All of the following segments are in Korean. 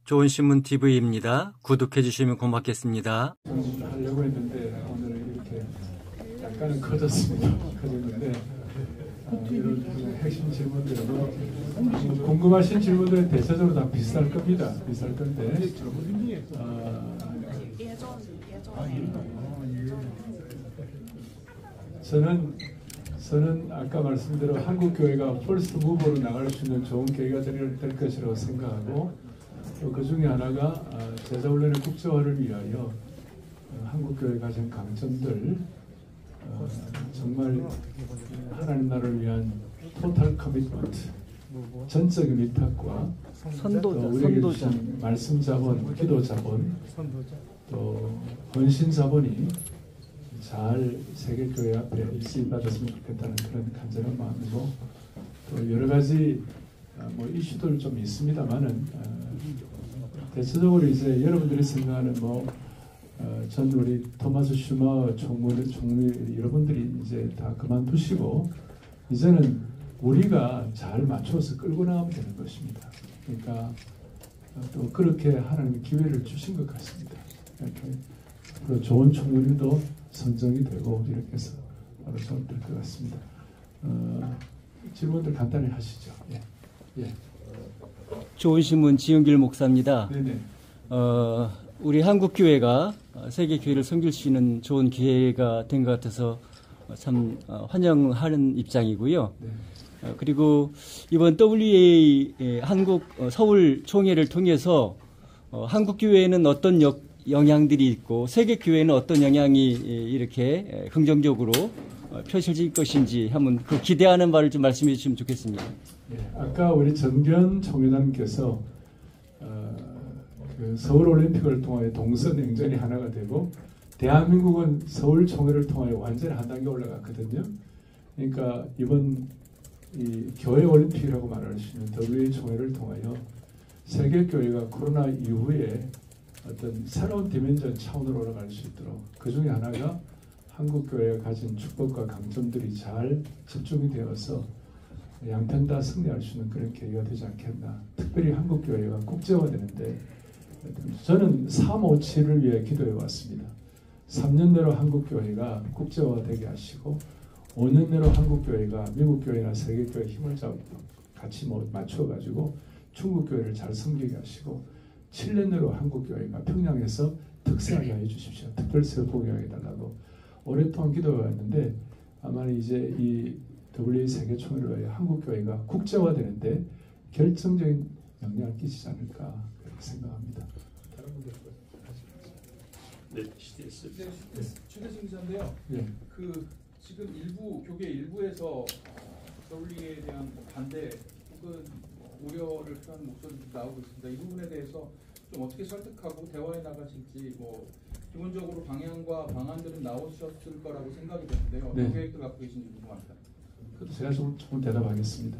좋은 신문 TV입니다. 구독해 주시면 고맙겠습니다. 하려고 했는데 오늘 이렇게 약간은 커졌습니다. 커졌는데 이런 핵심 질문들은 궁금하신 질문들은 대체적으로 다 비슷할 겁니다. 비슷할 건데 저는 아까 말씀대로 한국교회가 퍼스트 무버로 나갈 수 있는 좋은 계기가 될 것이라고 생각하고 또 그 중에 하나가 제자훈련의 국제화를 위하여 한국교회 가진 강점들 정말 하나님 나라를 위한 토탈 커미트먼트 전적인 위탁과 우리에게 주신 말씀 자본, 기도 자본 또 헌신 자본이 잘 세계교회 앞에 쓰임받았으면 좋겠다는 그런 간절한 마음이고 또 여러 가지 이슈들 좀 있습니다만은 대체적으로 이제 여러분들이 생각하는 전 우리 토마스 슈머 총무 여러분들이 이제 다 그만두시고 이제는 우리가 잘 맞춰서 끌고 나가면 되는 것입니다. 그러니까 또 그렇게 하나님이 기회를 주신 것 같습니다. 이렇게 좋은 총무님도 선정이 되고 이렇게 해서 바로 좀 될 것 같습니다. 질문들 간단히 하시죠. 예. 좋은 신문 지은길 목사입니다. 네네. 우리 한국교회가 세계교회를 섬길 수 있는 좋은 기회가 된 것 같아서 참 환영하는 입장이고요. 네. 그리고 이번 WEA 한국 서울 총회를 통해서 한국교회에는 어떤 영향들이 있고 세계교회는 어떤 영향이 이렇게 긍정적으로 펼쳐질 것인지 한번 그 기대하는 바를 좀 말씀해 주시면 좋겠습니다. 네, 아까 우리 정변 총회장님께서 그 서울올림픽을 통하여 동서냉전이 하나가 되고 대한민국은 서울 총회를 통하여 완전히 한 단계 올라갔거든요. 그러니까 이번 이 교회 올림픽이라고 말할 수 있는 WA 총회를 통하여 세계교회가 코로나 이후에 어떤 새로운 디멘전 차원으로 올라갈 수 있도록 그 중에 하나가 한국교회가 가진 축복과 강점들이 잘 집중이 되어서 양편 다 승리할 수 있는 그런 계기가 되지 않겠나. 특별히 한국교회가 국제화되는데 저는 357을 위해 기도해 왔습니다. 3년 내로 한국교회가 국제화되게 하시고 5년 내로 한국교회가 미국교회나 세계교회 힘을 같이 맞춰가지고 중국교회를 잘 섬기게 하시고 7년 내로 한국교회가 평양에서 특세하게 해주십시오. 특별세 보게 해달라고 오랫동안 기도해 왔는데 아마 이제 이 WA 세계총회를 위해 한국교회가 국제화되는데 결정적인 영향을 끼치지 않을까 그렇게 생각합니다. 다른 분들 네, 최대승 기자인데요. 네. 지금 교계 일부에서 WEA에 대한 반대 혹은 우려를 표하는 목소리도 나오고 있습니다. 이 부분에 대해서 좀 어떻게 설득하고 대화해 나가실지 기본적으로 방향과 방안들은 나오셨을 거라고 생각이 되는데요. 네. 계획도 갖고 계신지 궁금합니다. 제가 조금 대답하겠습니다.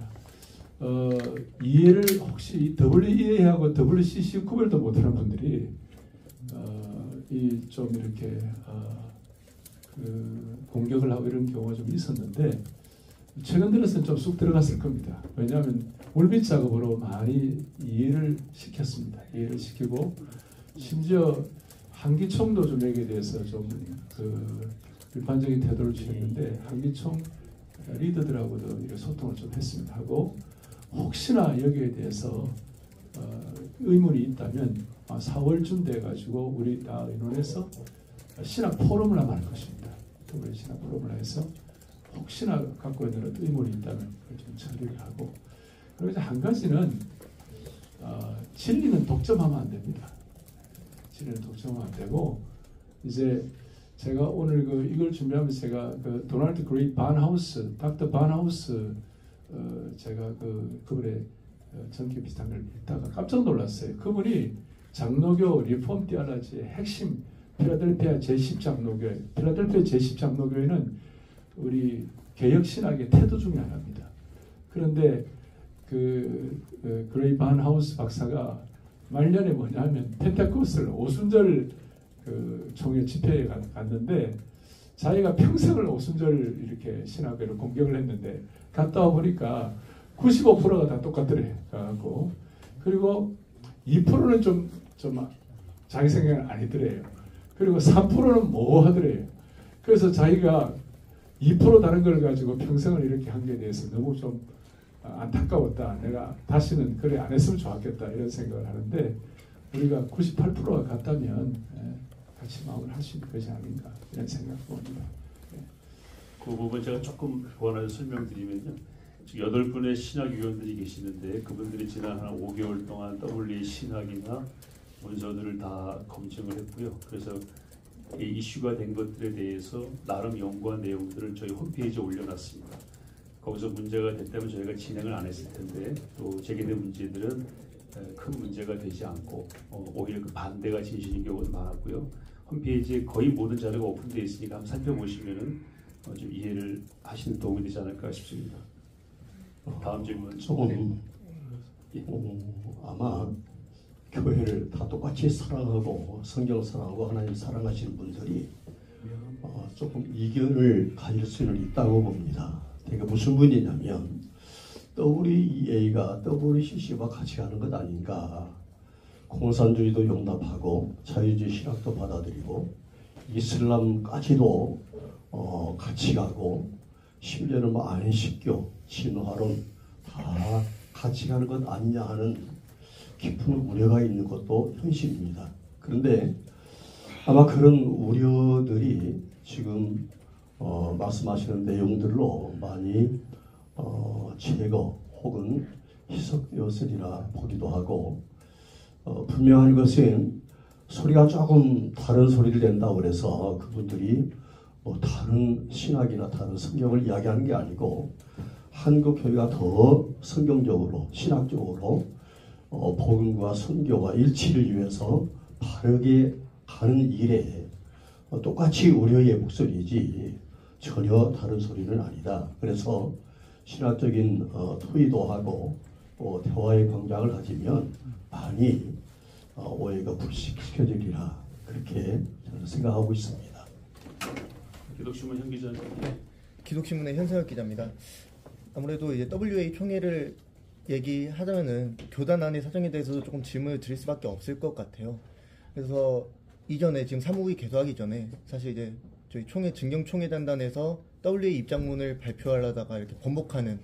이해를 혹시 WEA하고 WCC 구별도 못하는 분들이 좀 이렇게 공격을 하고 이런 경우가 좀 있었는데 최근 들어서는 좀 쑥 들어갔을 겁니다. 왜냐하면 물밑 작업으로 많이 이해를 시켰습니다. 이해를 시키고 심지어 한기총도 좀 여기에 대해서 좀 비판적인 태도를 취했는데 한기총 리더들하고도 이렇게 소통을 좀 했습니다. 하고 혹시나 여기에 대해서 의문이 있다면 4월쯤 돼가지고 우리 다 의논해서 신학 포럼을 한번 할 것입니다. 우리 신학 포럼을 해서 혹시나 갖고 있는 어떤 의문이 있다면 그걸 좀 처리를 하고 그리고 이제 한 가지는 진리는 독점하면 안 됩니다. 진리는 독점하면 안 되고 이제 제가 오늘 이걸 준비하면서 제가 도널드 그레이 반하우스, 닥터 반하우스 제가 그분의 전기 비슷한 걸 읽다가 깜짝 놀랐어요. 그분이 장로교 리폼 티올로지의 핵심 필라델피아 제10장로교회, 필라델피아 제10장로교회는 우리 개혁 신학의 태도 중에 하나입니다. 그런데 그레이 반하우스 박사가 말년에 뭐냐면 펜테코스를 오순절 총회 집회에 갔는데 자기가 평생을 오순절 이렇게 신학교를 공격을 했는데 갔다 와 보니까 95%가 다 똑같더래. 그리고 2%는 좀 자기 생각은 아니더래요. 그리고 3%는 모호하더래요. 그래서 자기가 2% 다른 걸 가지고 평생을 이렇게 한 게 대해서 너무 좀 안타까웠다. 내가 다시는 그래 안 했으면 좋았겠다 이런 생각을 하는데 우리가 98%가 같다면 같이 마음을 할 수 있는 것이 아닌가 이런 생각을 봅니다. 그 부분 제가 조금 보완해서 설명드리면요. 8분의 신학위원들이 계시는데 그분들이 지난 한 5개월 동안 WA 신학이나 문서들을 다 검증을 했고요. 그래서 이 이슈가 된 것들에 대해서 나름 연구한 내용들을 저희 홈페이지에 올려놨습니다. 거기서 문제가 됐다면 저희가 진행을 안 했을 텐데 또 제기된 문제들은 큰 문제가 되지 않고 오히려 그 반대가 진실인 경우도 많았고요. 홈페이지에 거의 모든 자료가 오픈되어 있으니까 한번 살펴보시면은 좀 이해를 하시는 도움이 되지 않을까 싶습니다. 다음 질문. 조금 아마 교회를 다 똑같이 사랑하고 성경을 사랑하고 하나님 사랑하시는 분들이 조금 이견을 가질 수는 있다고 봅니다. 되게 무슨 분이냐면 WEA가 WCC와 같이 가는 것 아닌가. 공산주의도 용납하고 자유주의 신학도 받아들이고 이슬람까지도 같이 가고 심지어는 뭐 안식교, 진화론 다 같이 가는 것 아니냐 하는 깊은 우려가 있는 것도 현실입니다. 그런데 아마 그런 우려들이 지금 말씀하시는 내용들로 많이 제거 혹은 희석되었으리라 보기도 하고 분명한 것은 소리가 조금 다른 소리를 낸다고 그래서 그분들이 다른 신학이나 다른 성경을 이야기하는 게 아니고 한국 교회가 더 성경적으로 신학적으로 복음과 선교와 일치를 위해서 바르게 가는 일에 똑같이 우려의 목소리이지 전혀 다른 소리는 아니다. 그래서 신학적인 토의도 하고 대화의 광장을 가지면 많이 오해가 불식시켜지리라 그렇게 저는 생각하고 있습니다. 기독신문 현 기자님. 기독신문의 현세혁 기자입니다. 아무래도 이제 WA 총회를 얘기하자면은 교단 안의 사정에 대해서도 조금 질문을 드릴 수밖에 없을 것 같아요. 그래서 이전에 지금 사무국이 개소하기 전에 사실 이제 저희 총회 증경총회단단에서 WA 입장문을 발표하려다가 이렇게 번복하는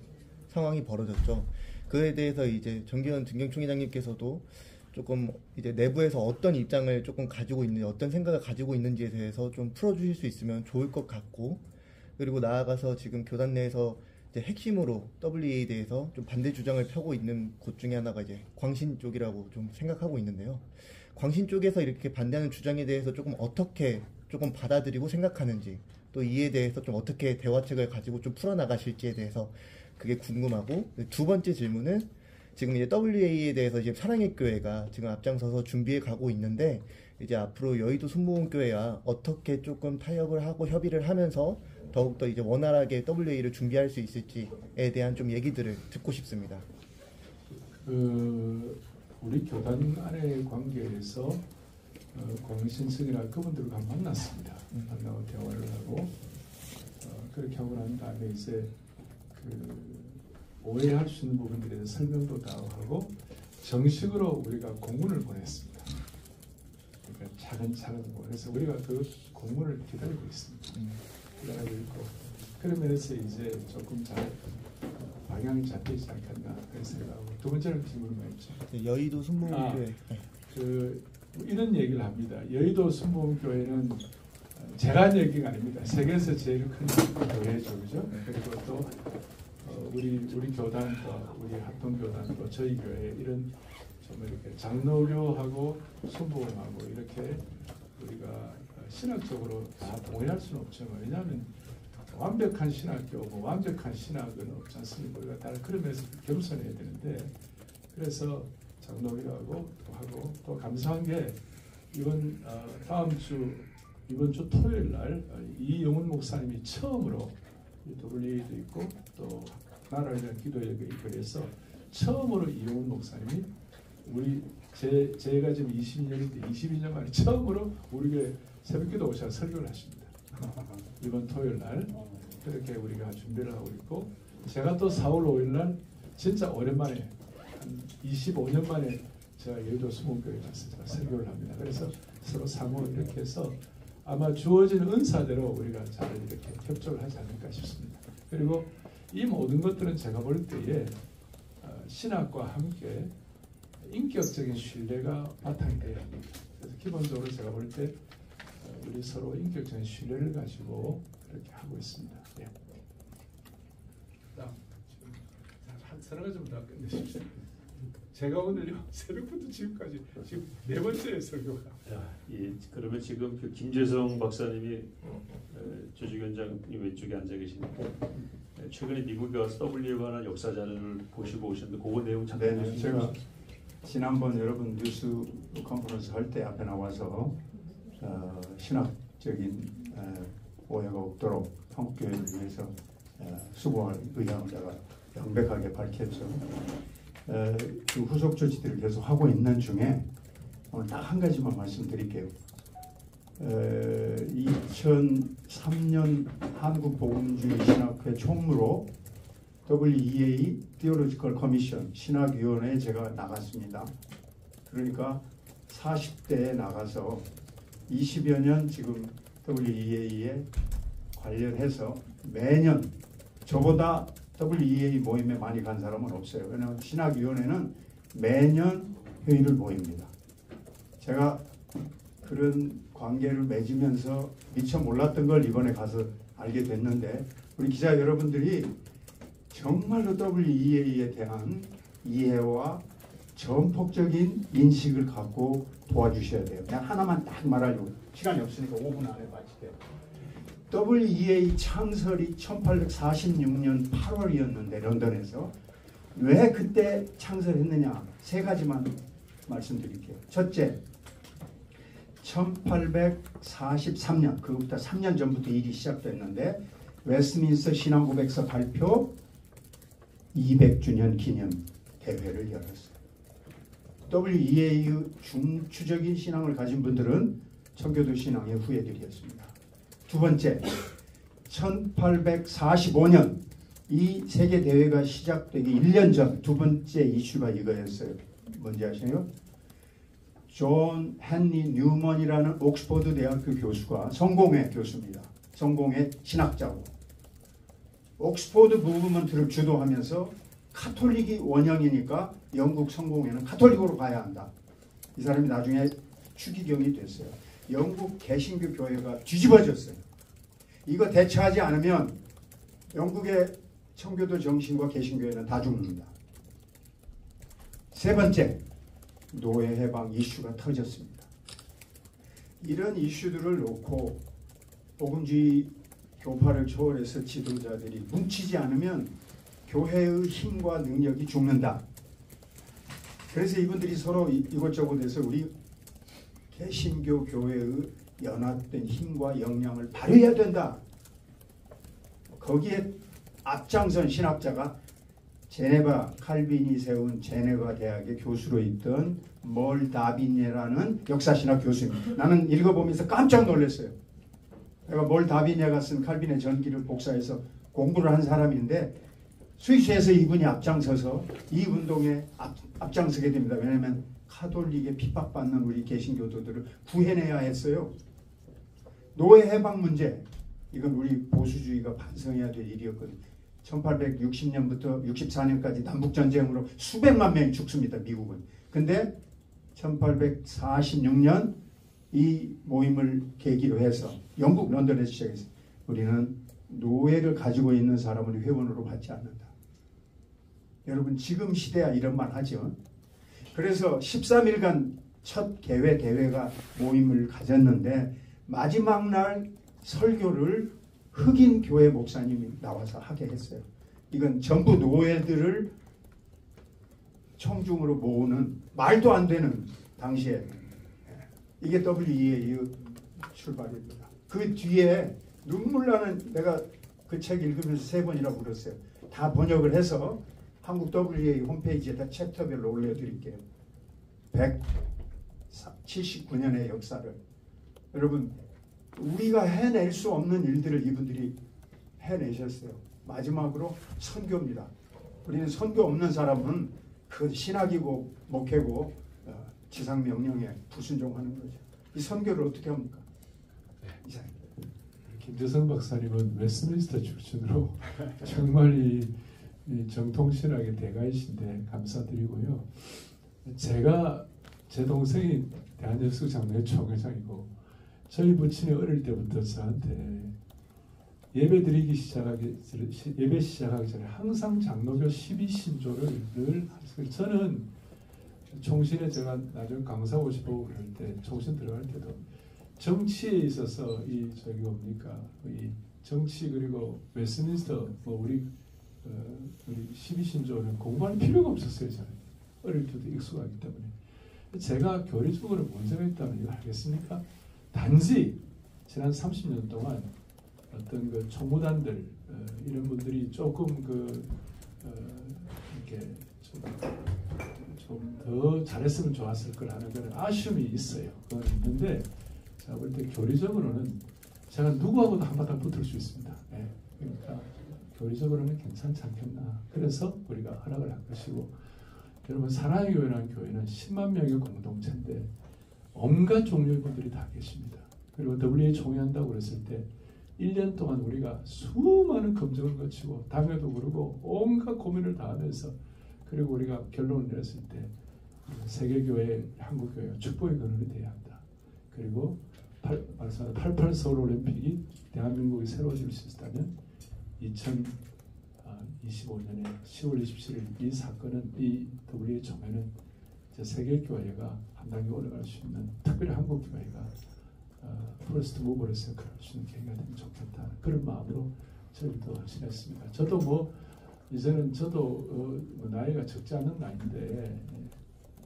상황이 벌어졌죠. 그에 대해서 이제 정기현 증경총회장님께서도 조금 이제 내부에서 어떤 입장을 조금 가지고 있는지 어떤 생각을 가지고 있는지에 대해서 좀 풀어주실 수 있으면 좋을 것 같고, 그리고 나아가서 지금 교단 내에서 이제 핵심으로 WEA에 대해서 좀 반대 주장을 펴고 있는 곳 중에 하나가 이제 광신 쪽이라고 좀 생각하고 있는데요. 광신 쪽에서 이렇게 반대하는 주장에 대해서 조금 어떻게 조금 받아들이고 생각하는지, 또 이에 대해서 좀 어떻게 대화책을 가지고 좀 풀어나가실지에 대해서 그게 궁금하고, 두 번째 질문은 지금 이제 WEA에 대해서 지금 사랑의 교회가 지금 앞장서서 준비해 가고 있는데, 이제 앞으로 여의도 순복음교회와 어떻게 조금 타협을 하고 협의를 하면서 더욱더 이제 원활하게 WEA를 준비할 수 있을지에 대한 좀 얘기들을 듣고 싶습니다. 우리 교단 안의 관계에서 광신성이나 그분들과 만났습니다. 만나고 대화를 하고 그렇게 하고 난 다음에 이제 오해할 수 있는 부분들에 대해서 설명도 다 하고 정식으로 우리가 공문을 보냈습니다. 그러니까 차근차근 그래서 우리가 그 공문을 기다리고 있습니다. 기다리고 있고 그런 면에서 이제 조금 잘 방향이 잡히지 않겠나 그런 생각하고, 두 번째는 질문이 뭐였죠? 여의도 순복음교회. 이런 얘기를 합니다. 여의도 순복음교회는 제가 한 얘기가 아닙니다. 세계에서 제일 큰 교회죠, 그죠? 그리고 또 우리 교단과 우리 합동교단과 저희 교회 이런 좀 이렇게 장로교하고 순복음하고 이렇게 우리가 신학적으로 다 동의할 수는 없지만, 왜냐하면 완벽한 신학교, 완벽한 신학은 없지 않습니까? 우리가 다 그러면서 겸손해야 되는데, 그래서 장로교하고 또 감사한 게 이번 주 토요일 날 이영훈 목사님이 처음으로 WEA도 있고 또 나라를 위한 기도회가 있고 해서 처음으로 이영훈 목사님이 제가 지금 22년인데 22년 만에 처음으로 우리 교회 새벽기도 오셔서 설교를 하십니다. 이번 토요일 날 그렇게 우리가 준비를 하고 있고, 제가 또 4월 5일 날 진짜 오랜만에 한 25년 만에 제가 여의도 수목교회 가서 제가 설교를 합니다. 그래서 서로 상호 이렇게 해서 아마 주어진 은사대로 우리가 잘 이렇게 협조를 하지 않을까 싶습니다. 그리고 이 모든 것들은 제가 볼 때에 신학과 함께 인격적인 신뢰가 바탕이 되어야 합니다. 그래서 기본적으로 제가 볼 때 우리 서로 인격적인 신뢰를 가지고 그렇게 하고 있습니다. 예. 그다음 지금 한 서너 가지 좀 더 끝내십시오. 제가 오늘요 새벽부터 지금까지 지금 네 번째 설교가. 예, 그러면 지금 그 김재성 박사님이 조직위원장님 왼쪽에 앉아 계시는데 최근에 미국에 와서 W에 관한 역사 자료를 보시고 오셨는데 그거 내용 잠깐 네, 보시죠. 제가 지난번 여러분 뉴스 컨퍼런스 할 때 앞에 나와서 신학적인 오해가 없도록 한국교회를 위해서 수고할 의향을 제가 명백하게 밝혔죠. 그 후속 조치들을 계속 하고 있는 중에 오늘 딱 한 가지만 말씀드릴게요. 2003년 한국복음주의신학회 총무로 WEA Theological Commission 신학위원회에 제가 나갔습니다. 그러니까 40대에 나가서 20여 년 지금 WEA에 관련해서 매년 저보다 WEA 모임에 많이 간 사람은 없어요. 왜냐하면 신학위원회는 매년 회의를 모입니다. 제가 그런 관계를 맺으면서 미처 몰랐던 걸 이번에 가서 알게 됐는데 우리 기자 여러분들이 정말로 WEA에 대한 이해와 전폭적인 인식을 갖고 도와주셔야 돼요. 그냥 하나만 딱 말하려고 시간이 없으니까 5분 안에 마칠게요. WEA 창설이 1846년 8월이었는데 런던에서 왜 그때 창설했느냐 세 가지만 말씀드릴게요. 첫째, 1843년 그것부터 3년 전부터 일이 시작됐는데 웨스트민스터 신앙고백서 발표 200주년 기념 대회를 열었어요. WEA의 중추적인 신앙을 가진 분들은 청교도 신앙의 후예들이었습니다. 두 번째, 1845년 이 세계 대회가 시작되기 1년 전 두 번째 이슈가 이거였어요. 뭔지 아시나요? 존 헨리 뉴먼이라는 옥스퍼드 대학교 교수가 성공회 교수입니다. 성공회 신학자고 옥스퍼드 무브먼트를 주도하면서 카톨릭이 원형이니까 영국 성공회는 카톨릭으로 가야 한다. 이 사람이 나중에 추기경이 됐어요. 영국 개신교 교회가 뒤집어졌어요. 이거 대처하지 않으면 영국의 청교도 정신과 개신교회는 다 죽는다. 세 번째, 노예 해방 이슈가 터졌습니다. 이런 이슈들을 놓고 복음주의 교파를 초월해서 지도자들이 뭉치지 않으면 교회의 힘과 능력이 죽는다. 그래서 이분들이 서로 이곳저곳에서 우리 개신교 교회의 연합된 힘과 역량을 발휘해야 된다. 거기에 앞장선 신학자가 제네바 칼빈이 세운 제네바 대학의 교수로 있던 멀 다비녜라는 역사신학 교수입니다. 나는 읽어보면서 깜짝 놀랐어요. 내가 멀 다비녜가 쓴 칼빈의 전기를 복사해서 공부를 한 사람인데 스위스에서 이분이 앞장서서 이 운동에 앞장서게 됩니다. 왜냐하면 카톨릭에 핍박받는 우리 개신교도들을 구해내야 했어요. 노예 해방 문제, 이건 우리 보수주의가 반성해야 될 일이었거든요. 1860년부터 64년까지 남북전쟁으로 수백만 명이 죽습니다. 미국은. 근데 1846년 이 모임을 계기로 해서 영국 런던에서 시작했어요. 우리는 노예를 가지고 있는 사람은 회원으로 받지 않는다. 여러분 지금 시대야 이런 말 하죠. 그래서 13일간 첫 개회 대회가 모임을 가졌는데 마지막 날 설교를 흑인 교회 목사님이 나와서 하게 했어요. 이건 전부 노예들을 청중으로 모으는 말도 안 되는 당시에 이게 WEA의 출발입니다. 그 뒤에 눈물 나는 내가 그 책 읽으면서 3번이나 울었어요. 다 번역을 해서 한국 WEA 홈페이지에다 챕터별로 올려드릴게요. 179년의 역사를 여러분 우리가 해낼 수 없는 일들을 이분들이 해내셨어요. 마지막으로 선교입니다. 우리는 선교 없는 사람은 그 신학이고 목회고 지상 명령에 불순종하는 거죠. 이 선교를 어떻게 합니까? 이상. 김재성 박사님은 웨스트민스터 출신으로 정말 이 정통신학의 대가이신데 감사드리고요. 제가 제 동생이 대한예수장로회 총회장이고 저희 부친이 어릴 때부터 저한테 예배 시작하기 전에 항상 장로교 12신조를 늘 하셨어요. 저는 총신에 제가 나중에 강사 오고 싶고 그럴 때 총신 들어갈 때도 정치에 있어서 이 뭡니까 이 정치 그리고 웨스트민스터 우리 12신조는 공부할 필요가 없었어요. 저는 어릴 때도 익숙하기 때문에. 제가 교리적으로 문제가 있다면 이거 알겠습니까? 단지 지난 30년 동안 어떤 그 총무단들 이런 분들이 조금 이렇게 좀 더 잘했으면 좋았을 거라는 그런 아쉬움이 있어요. 그건 있는데 제가 볼 때 교리적으로는 제가 누구하고도 한바탕 붙을 수 있습니다. 그러니까 교리적으로는 괜찮지 않겠나. 그래서 우리가 허락을 한 것이고, 여러분 사랑의 교회라는 교회는 10만 명의 공동체인데 온갖 종류의 분들이 다 계십니다. 그리고 WA 총회한다고 그랬을 때 1년 동안 우리가 수많은 검증을 거치고 당회도 그러고 온갖 고민을 다 하면서 그리고 우리가 결론을 내렸을 때 세계교회, 한국교회가 축복의 근원이 돼야 한다. 그리고 88 서울올림픽이 대한민국이 새로워질 수 있다면 2025년에 10월 27일 이 사건은 이 WA 총회는 세계교회가 한 단계 올라갈 수 있는, 특별히 한국교회가 퍼스트 무버로서 역할을 할 수 있는 계기가 되면 좋겠다. 그런 마음으로 저희도 헌신했습니다. 저도 이제는 저도 나이가 적지 않은 나이인데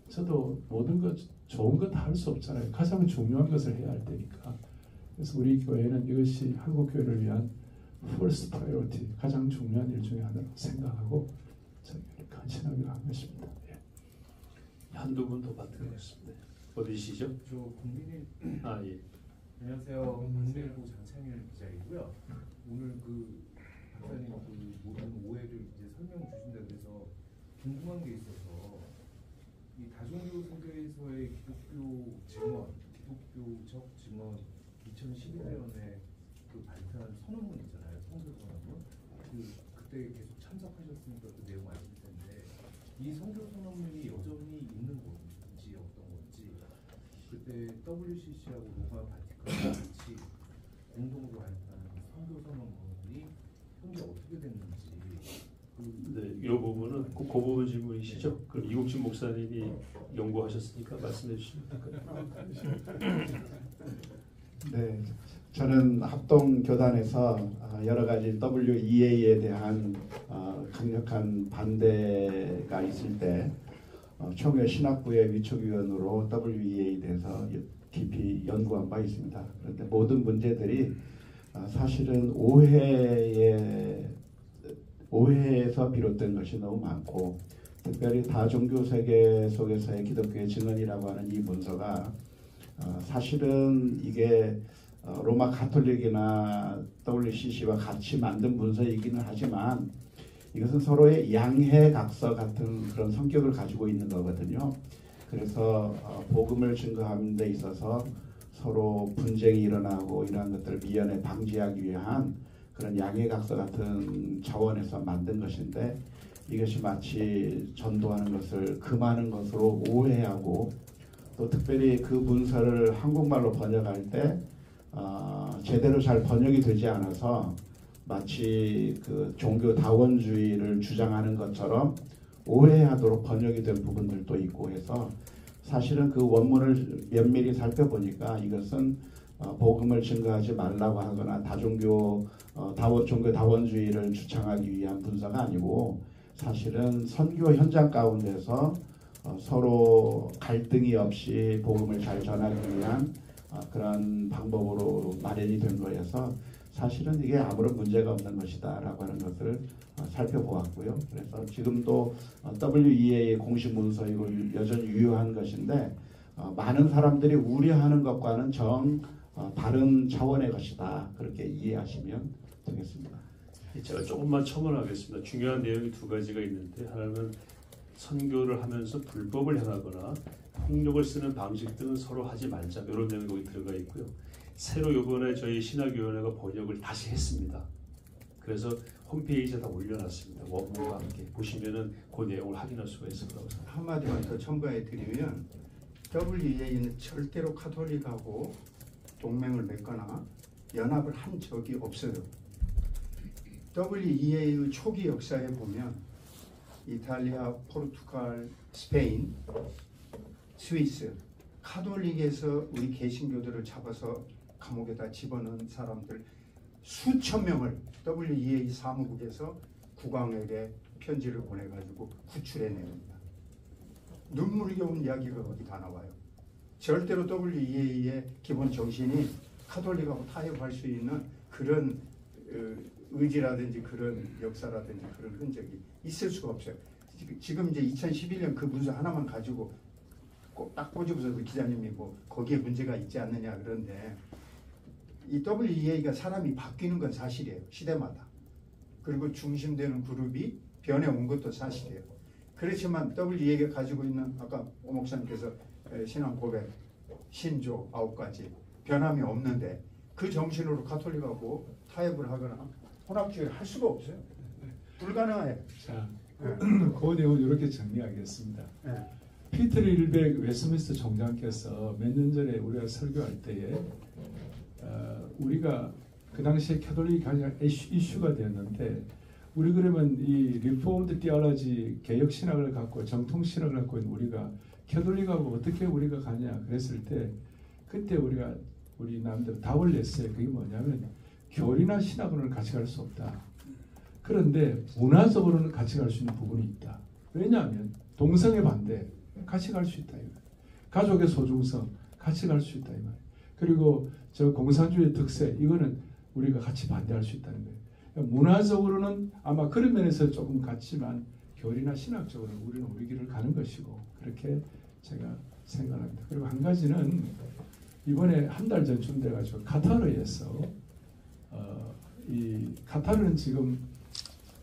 저도 모든 것 좋은 것 다 할 수 없잖아요. 가장 중요한 것을 해야 할 때니까. 그래서 우리 교회는 이것이 한국 교회를 위한 first priority, 가장 중요한 일 중에 하나로 생각하고 저희가 헌신하기로 한 것입니다. 예. 한두 분 더 받드리겠습니다. 어디시죠? 저 국민의 예. 안녕하세요. 국민일보 장창일 기자이고요. 오늘 박사님 모든 오해를 이제 설명 주신다 그래서 궁금한 게 있어서 이 다종교 선교에서의 기독교 증언, 기독교적 증언 2011년에 발표한 선언문 있잖아요. 선교 선언문. 그때 계속 참석하셨으니까 그 내용 아실 텐데 이 선교 선언문이 여전히 있는 건지 어떤 건지, 그때 WCC하고 로마 바티칸이 같이 공동으로 발표한 선교 선언문이 현재 어떻게 됐는지. 네, 이 부분은 그 부분 질문이시죠? 그럼 이국진 목사님이 연구하셨으니까 말씀해 주시면 될까요? 네, 저는 합동교단에서 여러 가지 WEA에 대한 강력한 반대가 있을 때 총회 신학부의 위촉위원으로 WEA에 대해서 깊이 연구한 바 있습니다. 그런데 모든 문제들이 사실은 오해에서 비롯된 것이 너무 많고, 특별히 다종교 세계 속에서의 기독교의 증언이라고 하는 이 문서가 사실은 이게 로마 가톨릭이나 WCC와 같이 만든 문서이기는 하지만 이것은 서로의 양해각서 같은 그런 성격을 가지고 있는 거거든요. 그래서 복음을 증거하는 데 있어서 서로 분쟁이 일어나고 이러한 것들을 미연에 방지하기 위한 그런 양해각서 같은 차원에서 만든 것인데, 이것이 마치 전도하는 것을 금하는 것으로 오해하고, 또 특별히 그 문서를 한국말로 번역할 때 제대로 잘 번역이 되지 않아서 마치 그 종교 다원주의를 주장하는 것처럼 오해하도록 번역이 된 부분들도 있고 해서, 사실은 그 원문을 면밀히 살펴보니까 이것은 복음을 증거하지 말라고 하거나 종교 다원주의를 주창하기 위한 문서가 아니고, 사실은 선교 현장 가운데서 서로 갈등이 없이 복음을 잘 전하기 위한 그런 방법으로 마련이 된 거여서 사실은 이게 아무런 문제가 없는 것이다 라고 하는 것을 살펴보았고요. 그래서 지금도 WEA의 공식 문서이고 여전히 유효한 것인데, 많은 사람들이 우려하는 것과는 다른 차원의 것이다, 그렇게 이해하시면 되겠습니다. 제가 조금만 첨언하겠습니다. 중요한 내용이 두 가지가 있는데, 하나는 선교를 하면서 불법을 행하거나 폭력을 쓰는 방식 등은 서로 하지 말자 이런 내용이 거기 들어가 있고요. 새로 이번에 저희 신학위원회가 번역을 다시 했습니다. 그래서 홈페이지에 다 올려놨습니다. 원문과 함께 보시면은 그 내용을 확인할 수가 있을 거라고 생각합니다. 한마디만 더 첨가해 드리면 WEA는 절대로 카톨릭하고 동맹을 맺거나 연합을 한 적이 없어요. WEA의 초기 역사에 보면 이탈리아, 포르투갈, 스페인, 스위스 카톨릭에서 우리 개신교들을 잡아서 감옥에다 집어넣은 사람들 수천 명을 WEA 사무국에서 국왕에게 편지를 보내가지고 구출해냅니다. 눈물겨운 이야기가 거기 다 나와요. 절대로 WEA의 기본 정신이 카톨릭하고 타협할 수 있는 그런 의지라든지 그런 역사라든지 그런 흔적이 있을 수가 없어요. 지금 이제 2011년 그 문서 하나만 가지고 꼭 딱 꼬집어서 그 기자님이 뭐 거기에 문제가 있지 않느냐 그런데 이 WEA가 사람이 바뀌는 건 사실이에요. 시대마다. 그리고 중심되는 그룹이 변해온 것도 사실이에요. 그렇지만 WEA가 가지고 있는 아까 오 목사님께서 신앙 고백, 신조 9가지 변함이 없는데 그 정신으로 카톨릭하고 타협을 하거나 혼합주의를 할 수가 없어요. 불가능해요. 자, 그 내용을 이렇게 정리하겠습니다. 피터 릴백 웨스트민스터 총장께서 몇 년 전에 우리가 설교할 때에 우리가 그 당시에 캐톨릭이 가장 이슈가 되었는데 우리 그러면 이 리포먼드 티올로지 개혁 신학을 갖고 정통 신학을 갖고 있는 우리가 캐톨릭하고 어떻게 우리가 가냐 그랬을 때 그때 우리 남들 답을 냈어요. 그게 뭐냐면 교리나 신학으로는 같이 갈 수 없다. 그런데 문화적으로는 같이 갈 수 있는 부분이 있다. 왜냐하면 동성애 반대 같이 갈 수 있다. 이거예요. 가족의 소중성 같이 갈 수 있다. 이 말이에요. 그리고 저 공산주의 특색 이거는 우리가 같이 반대할 수 있다는 거예요. 그러니까 문화적으로는 아마 그런 면에서 조금 같지만 교리나 신학적으로는 우리는 우리 길을 가는 것이고 그렇게 제가 생각합니다. 그리고 한 가지는 이번에 한 달 전쯤 돼가지고 카타르에서 이 카타르는 지금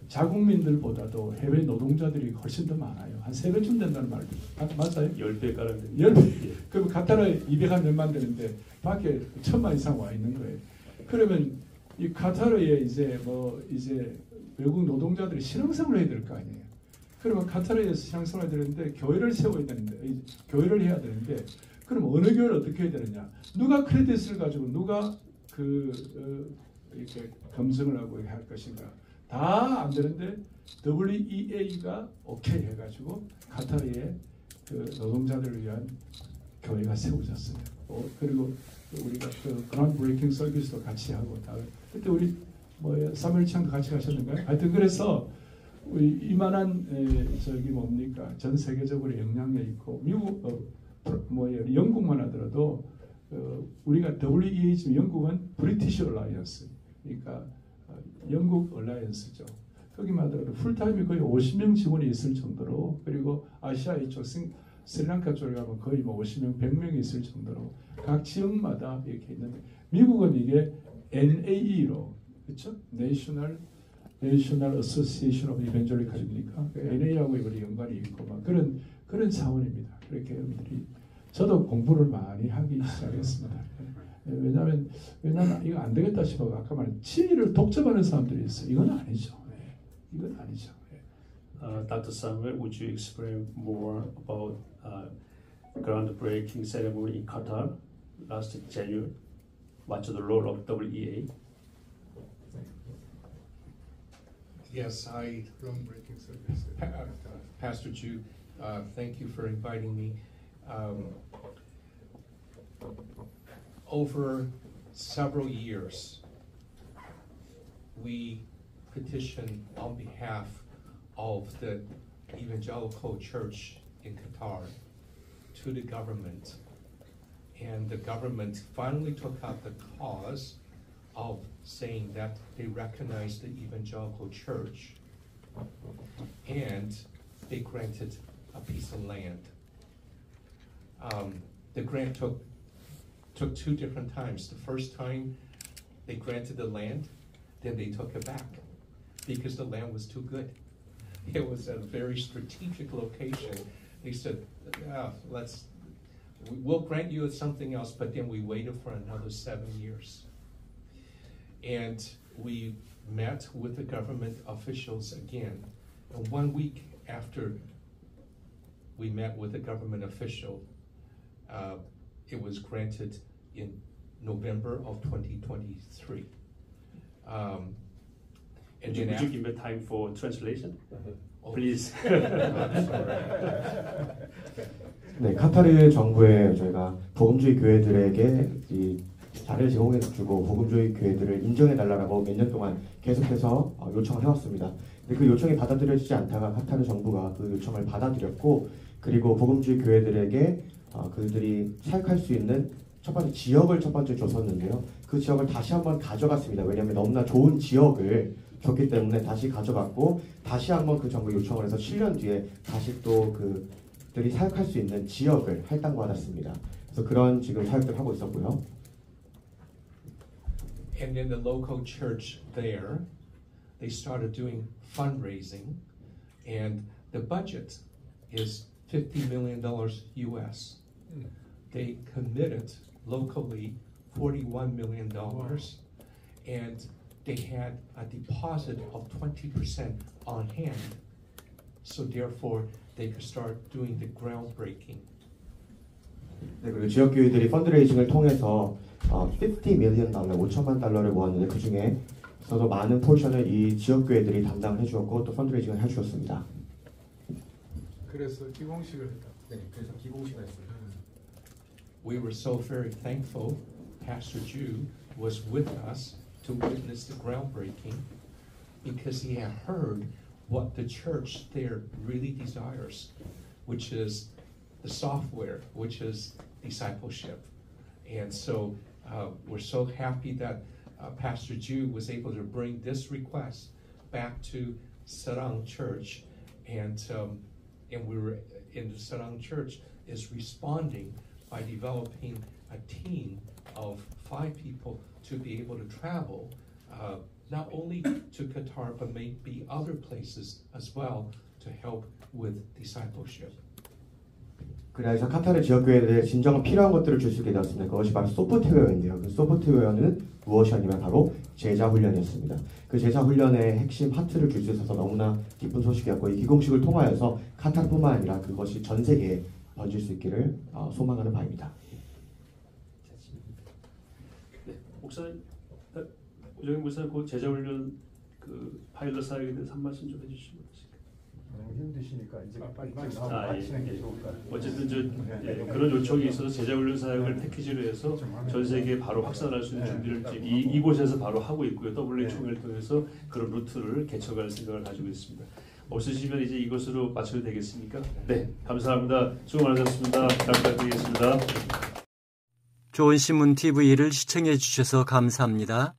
자국민들보다도 해외 노동자들이 훨씬 더 많아요. 한 3배쯤 된다는 말도 맞아요? 10배 가량 10배. 그럼 카타르에 200한 몇만 되는데 밖에 1000만 이상 와 있는 거예요. 그러면 이 카타르에 이제 외국 노동자들이 신앙생활을 해야 될 거 아니에요. 그러면 카타르에서 신앙생활을 해야 되는데 교회를 세워야 되는데 교회를 해야 되는데 그럼 어느 교회를 어떻게 해야 되느냐? 누가 크레딧을 가지고 누가 이렇게 검증을 하고 할 것인가? 다 안 되는데 WEA가 오케이 해가지고 카타르에 그 노동자들을 위한 교회가 세워졌어요. 그리고 우리가 그 그라운드 브레이킹 서비스도 같이 하고 그때 우리 사무엘 창도 같이 가셨는가요? 하여튼 그래서 우리 이만한 전 세계적으로 영향력 있고 미국 영국만 하더라도 우리가 WEA 지금 영국은 브리티시 얼라이언스 그러니까 영국 얼라이언스죠. 거기만 하더라도 풀타임이 거의 50명 직원이 있을 정도로 그리고 아시아 이쪽 스리랑카 쪽에 가면 거의 50명, 100명이 있을 정도로 각 지역마다 이렇게 있는데 미국은 이게 NAE로 그렇죠? National Association of Evangelical입니까? NA하고 이번에 연관이 있고 막 그런 차원입니다. 그렇게 여러분들이 저도 공부를 많이 하기 시작했습니다. 왜냐하면 이거 안 되겠다 싶어서 아까 말한 진리를 독점하는 사람들이 있어요. 이건 아니죠. 이건 아니죠. Dr. Samuel, would you explain more about groundbreaking ceremony in Qatar last January? What's the role of WEA? Yes, groundbreaking service. Pastor Ju, thank you for inviting me. Over several years, we petitioned on behalf of the evangelical church in Qatar to the government, and the government finally took out the cause of saying that they recognize the evangelical church, and they granted a piece of land. The grant took 2 different times. The first time they granted the land, then they took it back because the land was too good. It was at a very strategic location. They said, we'll grant you something else, but then we waited for another 7 years. And we met with the government officials again. And 1 week after we met with the government official, it was granted in November of 2023. And then Would you give me time for translation? Oh. Please. 네, 카타르 정부에 저희가 복음주의 교회들에게 이 자리를 제공해주고 복음주의 교회들을 인정해달라고 몇 년 동안 계속해서 요청을 해왔습니다. 근데 그 요청이 받아들여지지 않다가 카타르 정부가 그 요청을 받아들였고, 그리고 복음주의 교회들에게 그들이 사역할 수 있는 첫 번째 지역을 첫 번째 줬었는데요. 그 지역을 다시 한번 가져갔습니다. 왜냐하면 너무나 좋은 지역을 줬기 때문에 다시 가져갔고, 다시 한번 그 정부 요청을 해서 7년 뒤에 다시 또 그들이 사역할 수 있는 지역을 할당받았습니다. 그래서 그런 지금 사역들을 하고 있었고요. And in the local church there, they started doing fundraising, and the budget is $50 million US. They committed locally $41 million, and they had a deposit of 20% on hand. So therefore, they could start doing the groundbreaking. 네, 그리고 지역교회들이 펀드레이징을 통해서 $50 million, 5천만 달러를 모았는데 그 중에서도 많은 포션을 이 지역교회들이 담당해 주었고 또 펀드레이징을 해주었습니다. 그래서 기공식을 했다. 네, 그래서 기공식을 했어요. We were so very thankful Pastor Jew was with us to witness the groundbreaking, because he had heard what the church there really desires, which is the software, which is discipleship. And so we're so happy that Pastor Jew was able to bring this request back to Sarang Church, and we were in the Sarang Church is responding by developing a team of 5 people to be able to travel not only to Qatar but maybe other places as well to help with discipleship. 그래서 카타르 지역교회들에 진정한 필요한 것들을 줄 수 있게 되었습니다. 그것이 바로 소프트웨어인데요. 그 소프트웨어는 무엇이었냐면 바로 제자훈련이었습니다. 그 제자훈련의 핵심 하트를 줄 수 있어서 너무나 기쁜 소식이었고, 이 기공식을 통하여서 카타르뿐만 아니라 그것이 전 세계에 번질 수 있기를 소망하는 바입니다. 네, 목사님, 오정현 목사님 그 제자훈련 그 파일럿 사역에 대해서 한 말씀 좀 해주시면 어떠실까요? 너무 힘드시니까 이제 빨리 나오고 하시는 게 좋을 것 같아요. 어쨌든 그런 요청이 있어서 제자훈련 사역을 패키지로 해서 전 세계에 바로 확산할 수 있는 준비를 지금 이곳에서 바로 하고 있고요. WA 총회를 통해서 그런 루트를 개척할 생각을 가지고 있습니다. 없으시면 이제 이것으로 마쳐도 되겠습니까? 네, 감사합니다. 수고 많으셨습니다. 잘 부탁드리겠습니다. 좋은 신문 TV를 시청해 주셔서 감사합니다.